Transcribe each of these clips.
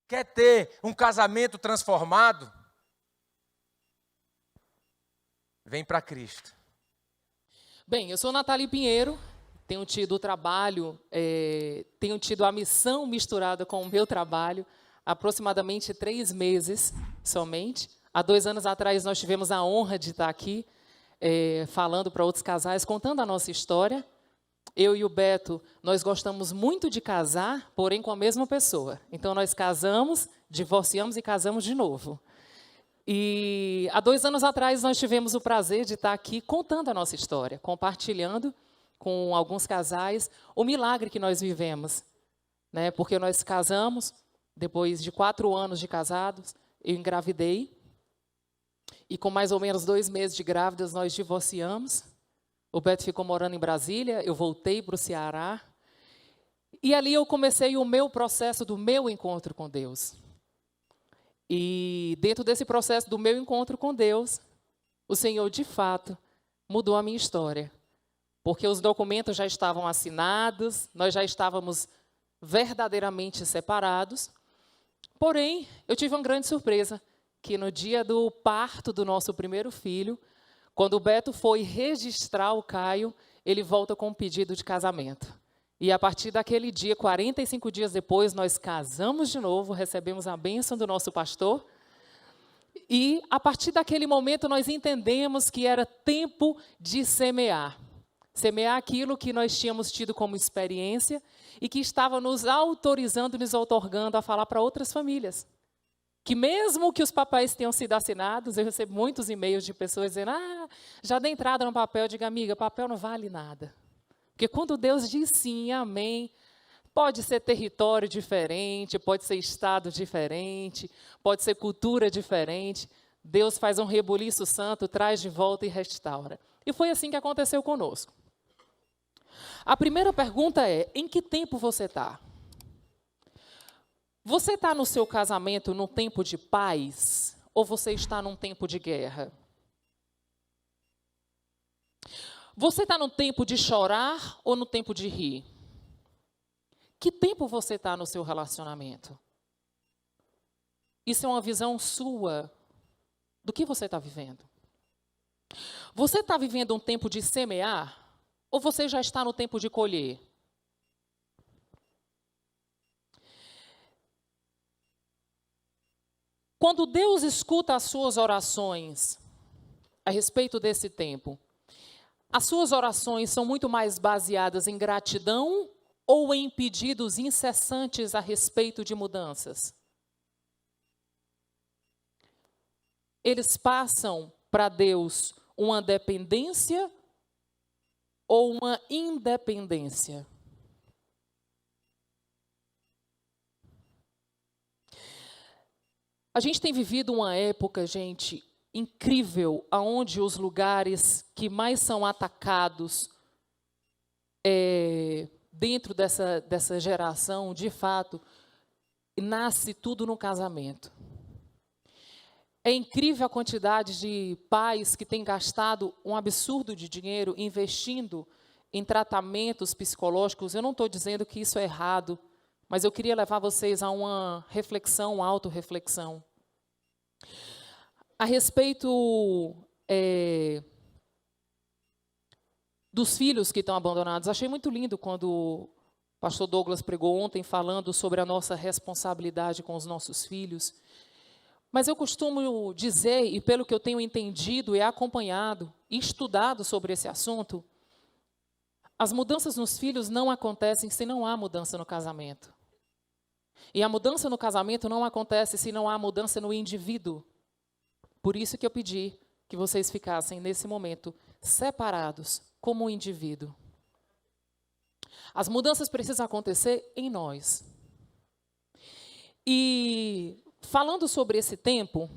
Quer ter um casamento transformado? Vem para Cristo. Bem, eu sou Nathalie Pinheiro, tenho tido o trabalho, tenho tido a missão misturada com o meu trabalho, aproximadamente 3 meses somente. Há 2 anos atrás nós tivemos a honra de estar aqui, falando para outros casais, contando a nossa história. Eu e o Beto, nós gostamos muito de casar, porém com a mesma pessoa. Então nós casamos, divorciamos e casamos de novo. E há 2 anos atrás nós tivemos o prazer de estar aqui contando a nossa história, compartilhando com alguns casais o milagre que nós vivemos, né? Porque nós casamos, depois de 4 anos de casados, eu engravidei, e com mais ou menos 2 meses de grávidas nós divorciamos. O Beto ficou morando em Brasília, eu voltei para o Ceará, e ali eu comecei o meu processo do meu encontro com Deus. E dentro desse processo do meu encontro com Deus, o Senhor, de fato, mudou a minha história. Porque os documentos já estavam assinados, nós já estávamos verdadeiramente separados. Porém, eu tive uma grande surpresa, que no dia do parto do nosso primeiro filho, quando o Beto foi registrar o Caio, ele volta com um pedido de casamento. E a partir daquele dia, 45 dias depois, nós casamos de novo, recebemos a bênção do nosso pastor. E a partir daquele momento nós entendemos que era tempo de semear. Semear aquilo que nós tínhamos tido como experiência e que estava nos autorizando, nos outorgando a falar para outras famílias. Que mesmo que os papéis tenham sido assinados, eu recebo muitos e-mails de pessoas dizendo, já dei entrada no papel, eu digo, amiga, papel não vale nada. Porque quando Deus diz sim, amém, pode ser território diferente, pode ser estado diferente, pode ser cultura diferente, Deus faz um rebuliço santo, traz de volta e restaura. E foi assim que aconteceu conosco. A primeira pergunta é, em que tempo você está? Você está no seu casamento num tempo de paz ou você está num tempo de guerra? Você está no tempo de chorar ou no tempo de rir? Que tempo você está no seu relacionamento? Isso é uma visão sua do que você está vivendo. Você está vivendo um tempo de semear ou você já está no tempo de colher? Quando Deus escuta as suas orações a respeito desse tempo, as suas orações são muito mais baseadas em gratidão ou em pedidos incessantes a respeito de mudanças? Eles passam para Deus uma dependência ou uma independência? A gente tem vivido uma época, gente, incrível, onde os lugares que mais são atacados dentro dessa geração, de fato, nasce tudo no casamento. É incrível a quantidade de pais que têm gastado um absurdo de dinheiro investindo em tratamentos psicológicos. Eu não estou dizendo que isso é errado, mas eu queria levar vocês a uma reflexão, uma autorreflexão. A respeito dos filhos que estão abandonados, achei muito lindo quando o pastor Douglas pregou ontem falando sobre a nossa responsabilidade com os nossos filhos. Mas eu costumo dizer, e pelo que eu tenho entendido e acompanhado e estudado sobre esse assunto, as mudanças nos filhos não acontecem se não há mudança no casamento. E a mudança no casamento não acontece se não há mudança no indivíduo. Por isso que eu pedi que vocês ficassem, nesse momento, separados como um indivíduo. As mudanças precisam acontecer em nós. E falando sobre esse tempo,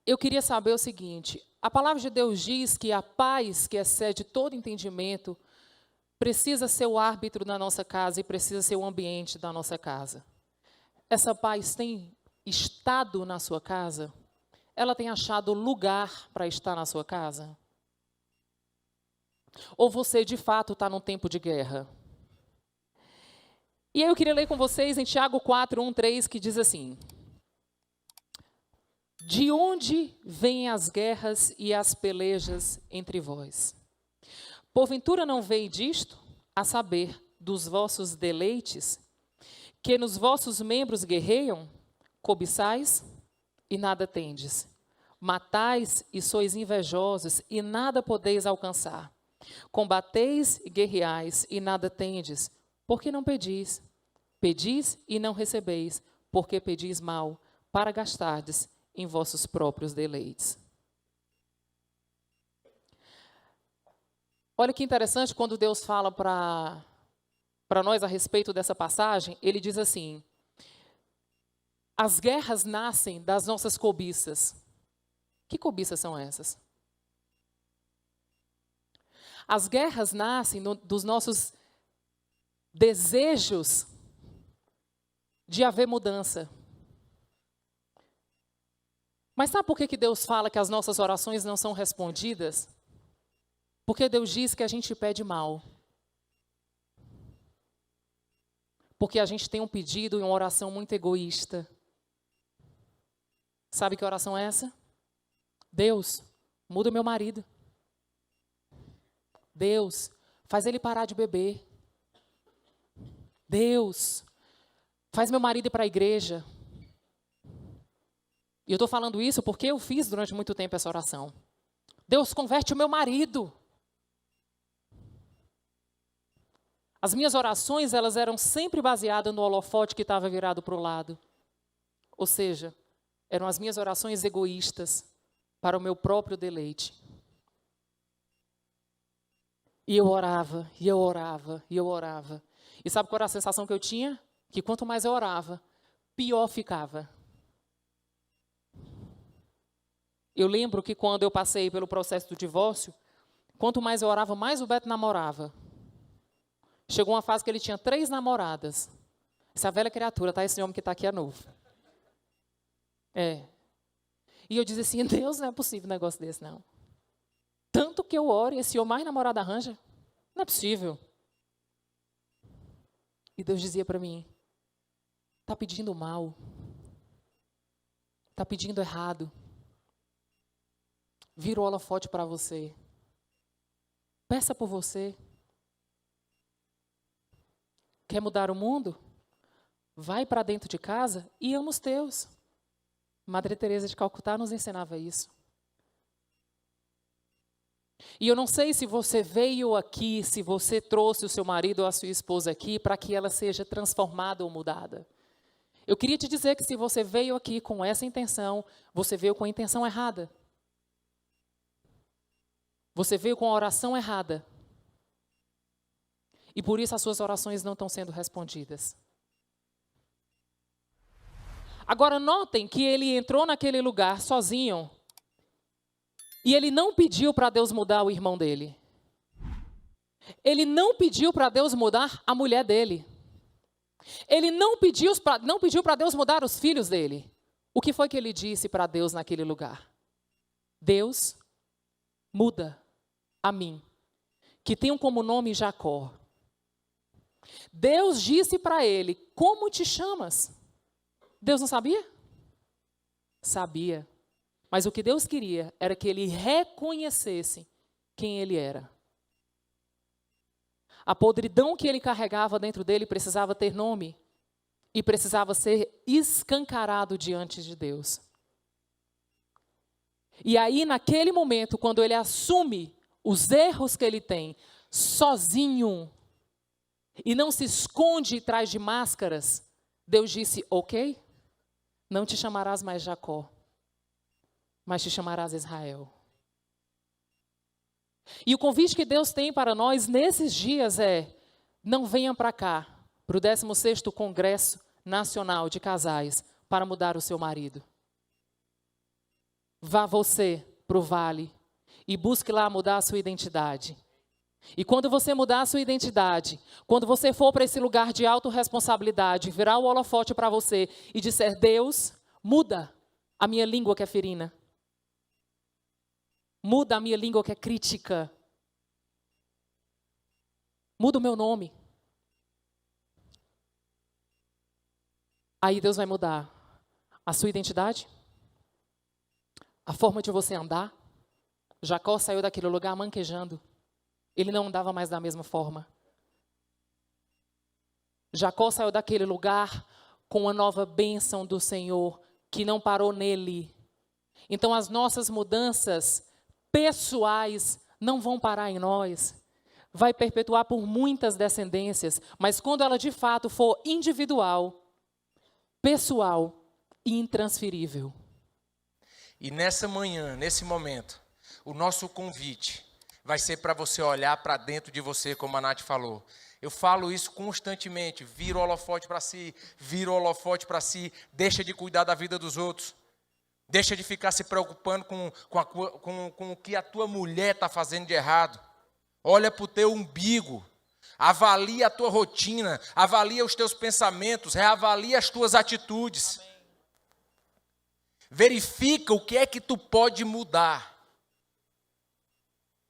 eu queria saber o seguinte: a palavra de Deus diz que a paz que excede todo entendimento precisa ser o árbitro da nossa casa e precisa ser o ambiente da nossa casa. Essa paz tem estado na sua casa? Ela tem achado lugar para estar na sua casa? Ou você, de fato, está num tempo de guerra? E aí eu queria ler com vocês em Tiago 4, 1, 3, que diz assim: de onde vêm as guerras e as pelejas entre vós? Porventura não veio disto, a saber, dos vossos deleites, que nos vossos membros guerreiam, cobiçais e nada tendes, matais e sois invejosos e nada podeis alcançar, combateis e guerreais e nada tendes, porque não pedis? Pedis e não recebeis, porque pedis mal, para gastardes em vossos próprios deleites. Olha que interessante, quando Deus fala para nós a respeito dessa passagem, ele diz assim: as guerras nascem das nossas cobiças. Que cobiças são essas? As guerras nascem dos nossos desejos de haver mudança. Mas sabe por que Deus fala que as nossas orações não são respondidas? Porque Deus diz que a gente pede mal. Porque a gente tem um pedido e uma oração muito egoísta. Sabe que oração é essa? Deus, muda meu marido. Deus, faz ele parar de beber. Deus, faz meu marido ir para a igreja. E eu estou falando isso porque eu fiz durante muito tempo essa oração. Deus, converte o meu marido. As minhas orações, elas eram sempre baseadas no holofote que estava virado para o lado. Ou seja, eram as minhas orações egoístas para o meu próprio deleite. E eu orava, e eu orava, e eu orava. E sabe qual era a sensação que eu tinha? Que quanto mais eu orava, pior ficava. Eu lembro que quando eu passei pelo processo do divórcio, quanto mais eu orava, mais o Beto namorava. Chegou uma fase que ele tinha 3 namoradas. Essa velha criatura, tá? Esse homem que está aqui é novo. E eu dizia assim, Deus, não é possível um negócio desse, não. Tanto que eu oro e esse homem mais namorado arranja. Não é possível. E Deus dizia para mim, está pedindo mal. Está pedindo errado. Vira o holofote para você. Peça por você. Quer mudar o mundo? Vai para dentro de casa e ama os teus. Madre Teresa de Calcutá nos ensinava isso. E eu não sei se você veio aqui, se você trouxe o seu marido ou a sua esposa aqui para que ela seja transformada ou mudada. Eu queria te dizer que se você veio aqui com essa intenção, você veio com a intenção errada. Você veio com a oração errada. E por isso as suas orações não estão sendo respondidas. Agora notem que ele entrou naquele lugar sozinho. E ele não pediu para Deus mudar o irmão dele. Ele não pediu para Deus mudar a mulher dele. Ele não pediu para Deus mudar os filhos dele. O que foi que ele disse para Deus naquele lugar? Deus, muda a mim, que tenho como nome Jacó. Deus disse para ele, como te chamas? Deus não sabia? Sabia. Mas o que Deus queria era que ele reconhecesse quem ele era. A podridão que ele carregava dentro dele precisava ter nome e precisava ser escancarado diante de Deus. E aí, naquele momento, quando ele assume os erros que ele tem, sozinho, e não se esconde atrás de máscaras, Deus disse, ok, não te chamarás mais Jacó, mas te chamarás Israel. E o convite que Deus tem para nós nesses dias é, não venham para cá, para o 16º Congresso Nacional de Casais, para mudar o seu marido. Vá você para o vale e busque lá mudar a sua identidade. E quando você mudar a sua identidade, quando você for para esse lugar de autorresponsabilidade, virar o holofote para você e disser, Deus, muda a minha língua que é ferina. Muda a minha língua que é crítica. Muda o meu nome. Aí Deus vai mudar a sua identidade, a forma de você andar. Jacó saiu daquele lugar manquejando. Ele não andava mais da mesma forma. Jacó saiu daquele lugar com uma nova bênção do Senhor, que não parou nele. Então as nossas mudanças pessoais não vão parar em nós. Vai perpetuar por muitas descendências, mas quando ela de fato for individual, pessoal e intransferível. E nessa manhã, nesse momento, o nosso convite vai ser para você olhar para dentro de você, como a Nath falou. Eu falo isso constantemente, vira o holofote para si, vira o holofote para si, deixa de cuidar da vida dos outros. Deixa de ficar se preocupando com o que a tua mulher está fazendo de errado. Olha para o teu umbigo, avalia a tua rotina, avalia os teus pensamentos, reavalia as tuas atitudes. Verifica o que é que tu pode mudar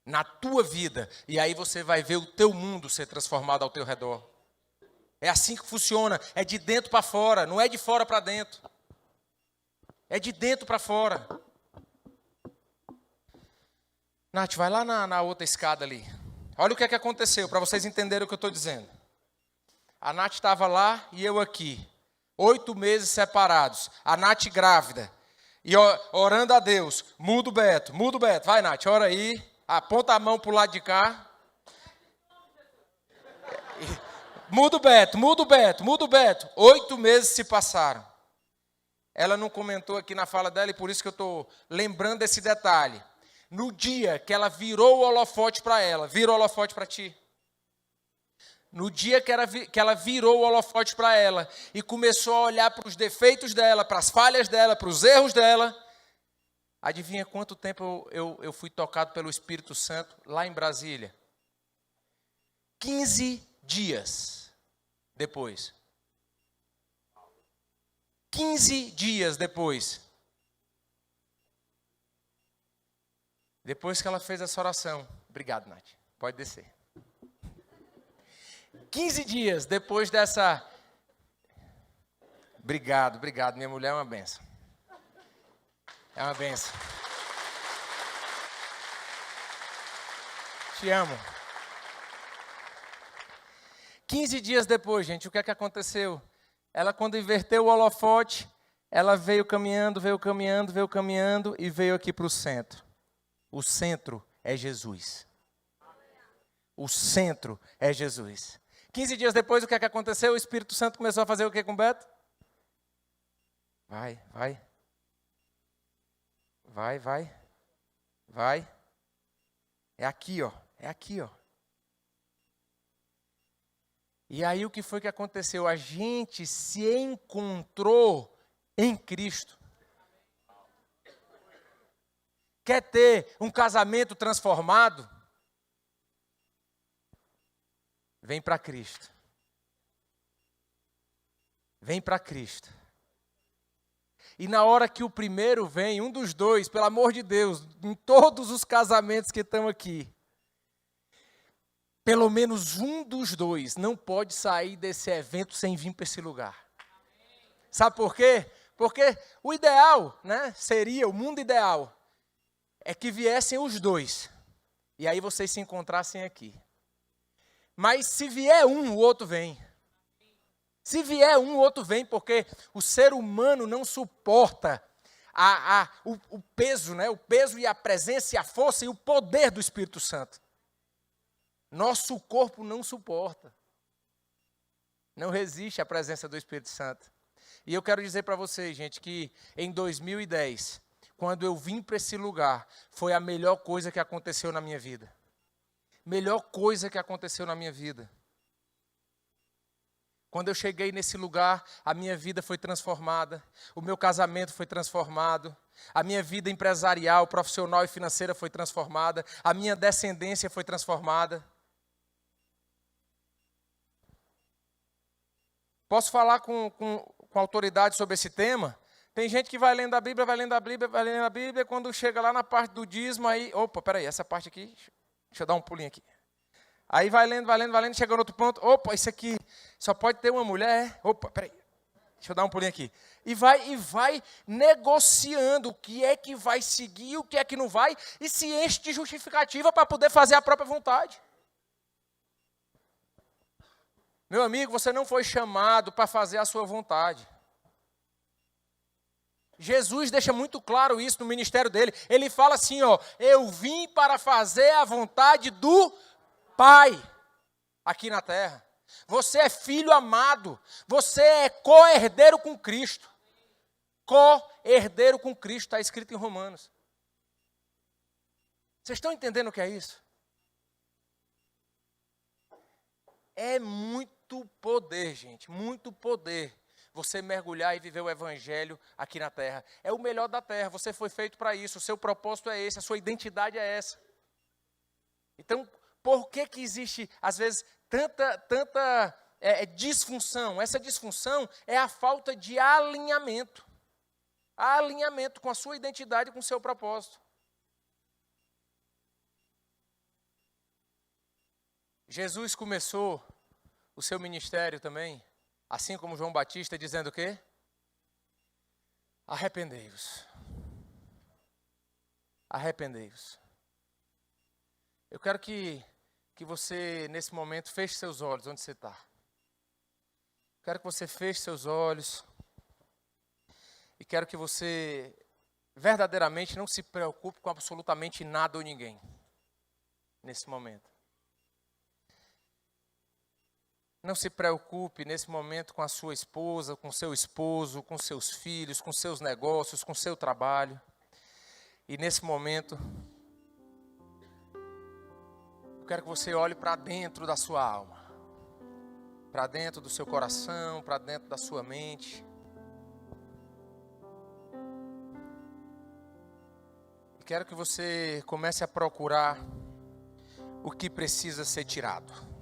na tua vida, e aí você vai ver o teu mundo ser transformado ao teu redor. É assim que funciona, é de dentro para fora, não é de fora para dentro. É de dentro para fora. Nath, vai lá na outra escada ali. Olha o que é que aconteceu, para vocês entenderem o que eu estou dizendo. A Nath estava lá e eu aqui. 8 meses separados. A Nath grávida. E orando a Deus. Muda o Beto. Vai, Nath, ora aí. Aponta a mão para o lado de cá. Muda o Beto. 8 meses se passaram. Ela não comentou aqui na fala dela e por isso que eu estou lembrando esse detalhe. No dia que ela virou o holofote para ela, vira o holofote para ti. No dia que ela virou o holofote para ela e começou a olhar para os defeitos dela, para as falhas dela, para os erros dela, adivinha quanto tempo eu fui tocado pelo Espírito Santo lá em Brasília? 15 dias depois. 15 dias depois. Depois que ela fez essa oração. Obrigado, Nath. Pode descer. 15 dias depois dessa... Obrigado. Minha mulher é uma benção. É uma benção. Te amo. 15 dias depois, gente, o que é que aconteceu? Ela, quando inverteu o holofote, ela veio caminhando e veio aqui para o centro. O centro é Jesus. O centro é Jesus. 15 dias depois, o que é que aconteceu? O Espírito Santo começou a fazer o que com o Beto? Vai. É aqui, ó. E aí o que foi que aconteceu? A gente se encontrou em Cristo. Quer ter um casamento transformado? Vem para Cristo. Vem para Cristo. E na hora que o primeiro vem, um dos dois, pelo amor de Deus, em todos os casamentos que estão aqui, pelo menos um dos dois não pode sair desse evento sem vir para esse lugar. Sabe por quê? Porque o ideal, né, seria, o mundo ideal, é que viessem os dois. E aí vocês se encontrassem aqui. Mas se vier um, o outro vem. Se vier um, o outro vem, porque o ser humano não suporta o peso, né? O peso e a presença e a força e o poder do Espírito Santo. Nosso corpo não suporta. Não resiste à presença do Espírito Santo. E eu quero dizer para vocês, gente, que em 2010, quando eu vim para esse lugar, foi a melhor coisa que aconteceu na minha vida. Melhor coisa que aconteceu na minha vida. Quando eu cheguei nesse lugar, a minha vida foi transformada, o meu casamento foi transformado, a minha vida empresarial, profissional e financeira foi transformada, a minha descendência foi transformada. Posso falar com autoridade sobre esse tema? Tem gente que vai lendo a Bíblia, quando chega lá na parte do dízimo, aí... Opa, peraí, essa parte aqui, deixa eu dar um pulinho aqui. Aí vai lendo, chega no outro ponto, opa, isso aqui só pode ter uma mulher, opa, peraí, Deixa eu dar um pulinho aqui. E vai negociando o que é que vai seguir, o que é que não vai, e se enche de justificativa para poder fazer a própria vontade. Meu amigo, você não foi chamado para fazer a sua vontade. Jesus deixa muito claro isso no ministério dele. Ele fala assim, ó, eu vim para fazer a vontade do Pai aqui na terra. Você é filho amado, você é co-herdeiro com Cristo. Co-herdeiro com Cristo, está escrito em Romanos. Vocês estão entendendo o que é isso? É muito poder, gente, muito poder. Você mergulhar e viver o evangelho aqui na terra. É o melhor da terra, você foi feito para isso, o seu propósito é esse, a sua identidade é essa. Então, por que existe, às vezes, tanta disfunção? Essa disfunção é a falta de alinhamento. Alinhamento com a sua identidade e com o seu propósito. Jesus começou o seu ministério também, assim como João Batista, dizendo o quê? Arrependei-vos. Arrependei-vos. Eu quero que você, nesse momento, feche seus olhos onde você está. Quero que você feche seus olhos. E quero que você, verdadeiramente, não se preocupe com absolutamente nada ou ninguém. Nesse momento. Não se preocupe nesse momento com a sua esposa, com seu esposo, com seus filhos, com seus negócios, com seu trabalho. E nesse momento, eu quero que você olhe para dentro da sua alma. Para dentro do seu coração, para dentro da sua mente. E quero que você comece a procurar o que precisa ser tirado.